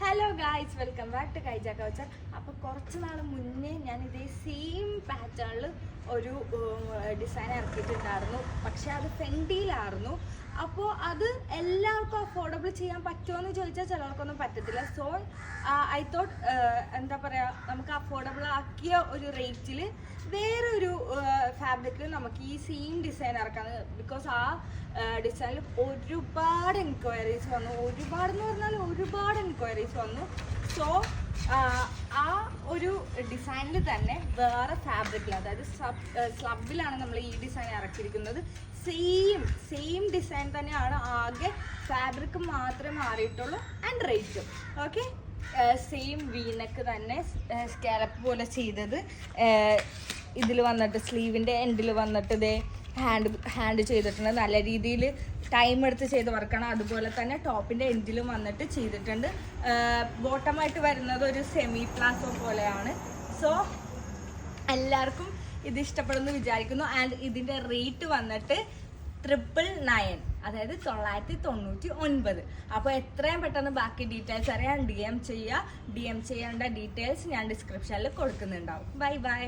Hello guys, welcome back to Kaija couture. അപ്പോൾ കുറച്ച് നാൾ മുന്നേ ഞാൻ ഇതേ സെയിം പാറ്റേണിൽ ഒരു ഡിസൈൻ ഇറക്കിയിട്ടുണ്ടായിരുന്നു. പക്ഷെ അത് ഫെൻഡിയിലായിരുന്നു. അപ്പോൾ അത് എല്ലാവർക്കും അഫോർഡബിൾ ചെയ്യാൻ പറ്റുമോ എന്ന് ചോദിച്ചാൽ ചിലർക്കൊന്നും പറ്റത്തില്ല. സോ ഐ തോട്ട് എന്താ പറയുക, നമുക്ക് അഫോർഡബിൾ ആക്കിയ ഒരു റേറ്റിൽ വേറൊരു ഫാബ്രിക്കിൽ നമുക്ക് ഈ സെയിം ഡിസൈൻ ഇറക്കാന്ന്. ബിക്കോസ് ആ ഡിസൈനിൽ ഒരുപാട് എൻക്വയറീസ് വന്നു. ഒരുപാടെന്ന് പറഞ്ഞാൽ ഒരുപാട് എൻക്വയറീസ് വന്നു. സോ ആ ഒരു ഡിസൈനിൽ തന്നെ വേറെ ഫാബ്രിക്കിൽ, അതായത് സ്ലബിലാണ് നമ്മൾ ഈ ഡിസൈൻ ഇറക്കിയിരിക്കുന്നത്. സെയിം ഡിസൈൻ തന്നെയാണ്, ആകെ ഫാബ്രിക് മാത്രമേ മാറിയിട്ടുള്ളൂ ആൻഡ് റേറ്റും. ഓക്കെ, സെയിം വീനക്ക് തന്നെ സ്കാലപ്പ് പോലെ ചെയ്തത്. ഇതിൽ വന്നിട്ട് സ്ലീവിൻ്റെ എൻഡിൽ വന്നിട്ട് ഇതേ ഹാൻഡ് ചെയ്തിട്ടുണ്ട്. നല്ല രീതിയിൽ ടൈം എടുത്ത് ചെയ്ത് വർക്കാണ്. അതുപോലെ തന്നെ ടോപ്പിൻ്റെ എൻഡിലും വന്നിട്ട് ചെയ്തിട്ടുണ്ട്. ബോട്ടമായിട്ട് വരുന്നത് ഒരു സെമി പ്ലാസോ പോലെയാണ്. സോ എല്ലാവർക്കും ഇത് ഇഷ്ടപ്പെടുമെന്ന് വിചാരിക്കുന്നു. ആൻഡ് ഇതിൻ്റെ റേറ്റ് വന്നിട്ട് 999, അതായത് 999. അപ്പോൾ എത്രയും പെട്ടെന്ന് ബാക്കി ഡീറ്റെയിൽസ് അറിയാൻ DM ചെയ്യുക. DM ചെയ്യേണ്ട ഡീറ്റെയിൽസ് ഞാൻ ഡിസ്ക്രിപ്ഷനിൽ കൊടുക്കുന്നുണ്ടാവും. Bye bye.